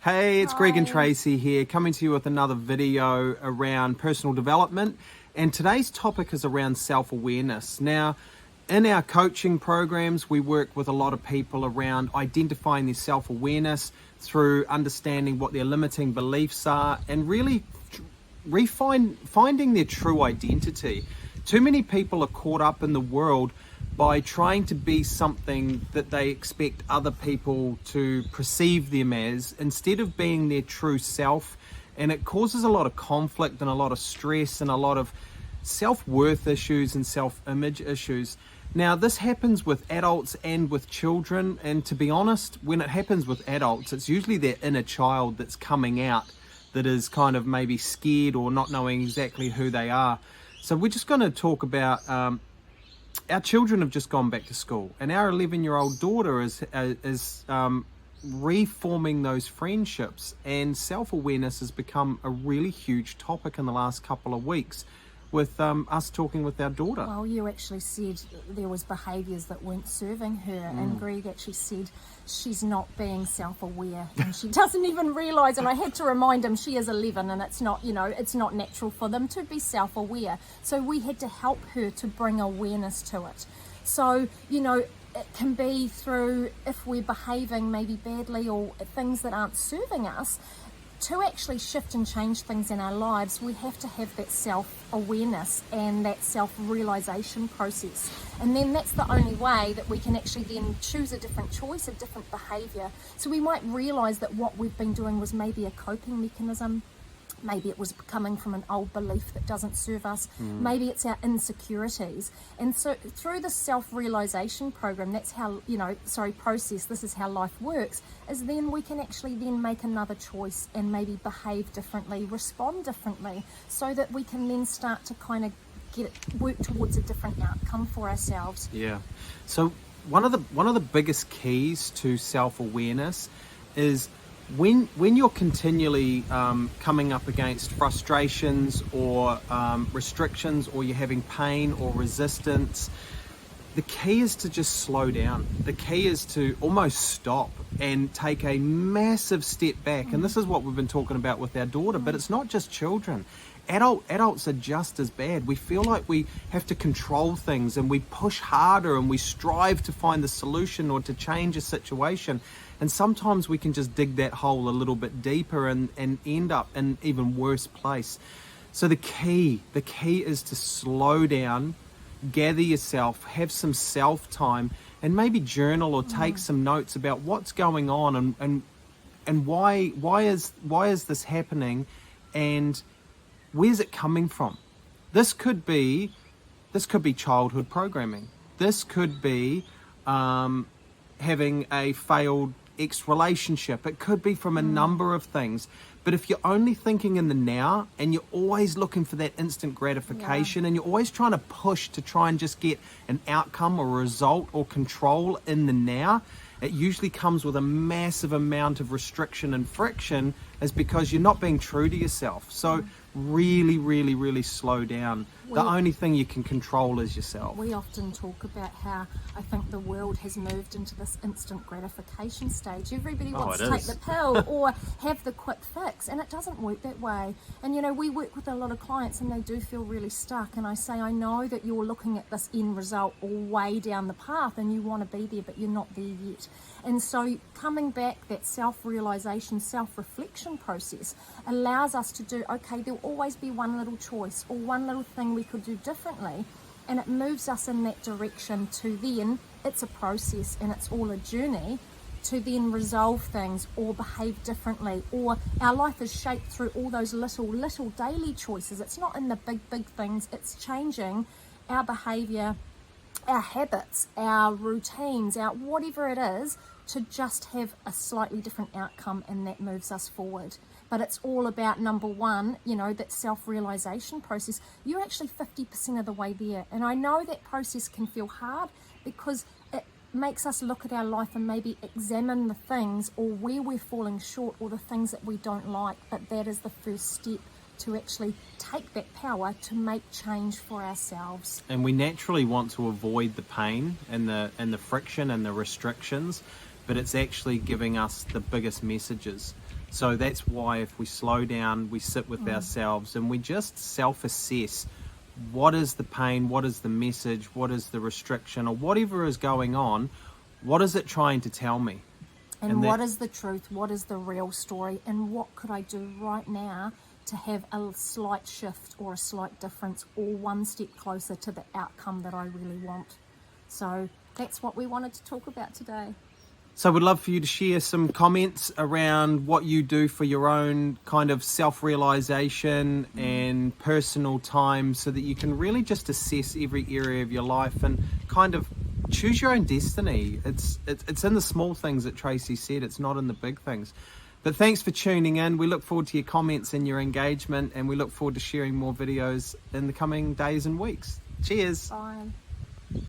Hey, it's Greg and Hi. Tracy here, coming to you with another video around personal development. And today's topic is around self-awareness. Now, in our coaching programs, we work with a lot of people around identifying their self-awareness through understanding what their limiting beliefs are and really finding their true identity. Too many people are caught up in the world by trying to be something that they expect other people to perceive them as instead of being their true self, and it causes a lot of conflict and a lot of stress and a lot of self-worth issues and self-image issues. Now, this happens with adults and with children, and to be honest, when it happens with adults, it's usually their inner child that's coming out that is kind of maybe scared or not knowing exactly who they are. So we're just going to talk about our children have just gone back to school, and our 11-year-old daughter is reforming those friendships, and self-awareness has become a really huge topic in the last couple of weeks with us talking with our daughter. Well, you actually said there was behaviours that weren't serving her, and Greg actually said she's not being self-aware and she doesn't even realise, and I had to remind him she is 11 and it's not, it's not natural for them to be self-aware. So we had to help her to bring awareness to it. So, it can be through, if we're behaving maybe badly or things that aren't serving us, to actually shift and change things in our lives, we have to have that self-awareness and that self-realization process. And then that's the only way that we can actually then choose a different choice, a different behavior. So we might realize that what we've been doing was maybe a coping mechanism. Maybe it was coming from an old belief that doesn't serve us. Maybe it's our insecurities. And so through the self-realization program, that's how, process, this is how life works, is then we can actually then make another choice and maybe behave differently, respond differently, so that we can then start to kind of work towards a different outcome for ourselves. Yeah. So one of the biggest keys to self-awareness is when you're continually coming up against frustrations or restrictions, or you're having pain or resistance, the key is to just slow down. The key is to almost stop and take a massive step back. And this is what we've been talking about with our daughter, but it's not just children. Adults are just as bad. We feel like we have to control things, and we push harder, and we strive to find the solution or to change a situation. And sometimes we can just dig that hole a little bit deeper and end up in an even worse place. So the key is to slow down, gather yourself, have some self-time, and maybe journal or take some notes about what's going on and why is this happening, and where's it coming from. This could be childhood programming. This could be having a failed ex-relationship. It could be from a number of things. But if you're only thinking in the now, and you're always looking for that instant gratification, and you're always trying to push to try and just get an outcome or a result or control in the now, it usually comes with a massive amount of restriction and friction, is because you're not being true to yourself. So really, really, really slow down. The only thing you can control is yourself. We often talk about how I think the world has moved into this instant gratification stage. Everybody wants to take the pill or have the quick fix, and it doesn't work that way. And we work with a lot of clients, and they do feel really stuck, and I say, I know that you're looking at this end result all way down the path and you want to be there, but you're not there yet. And so coming back, that self-realization, self-reflection process allows us to do, okay, there'll always be one little choice or one little thing we could do differently, and it moves us in that direction to then, it's a process and it's all a journey, to then resolve things or behave differently, or our life is shaped through all those little daily choices. It's not in the big things, it's changing our behavior, our habits, our routines, our whatever it is, to just have a slightly different outcome, and that moves us forward. But it's all about, number one, that self-realization process. You're actually 50% of the way there. And I know that process can feel hard because it makes us look at our life and maybe examine the things or where we're falling short or the things that we don't like. But that is the first step to actually take that power to make change for ourselves. And we naturally want to avoid the pain and the friction and the restrictions, but it's actually giving us the biggest messages. So that's why if we slow down, we sit with ourselves and we just self-assess, what is the pain, what is the message, what is the restriction, or whatever is going on, what is it trying to tell me? And what is the truth, what is the real story, and what could I do right now to have a slight shift or a slight difference or one step closer to the outcome that I really want? So that's what we wanted to talk about today. So we'd love for you to share some comments around what you do for your own kind of self-realization and personal time, so that you can really just assess every area of your life and kind of choose your own destiny. It's in the small things that Tracy said. It's not in the big things. But thanks for tuning in. We look forward to your comments and your engagement, and we look forward to sharing more videos in the coming days and weeks. Cheers. Bye.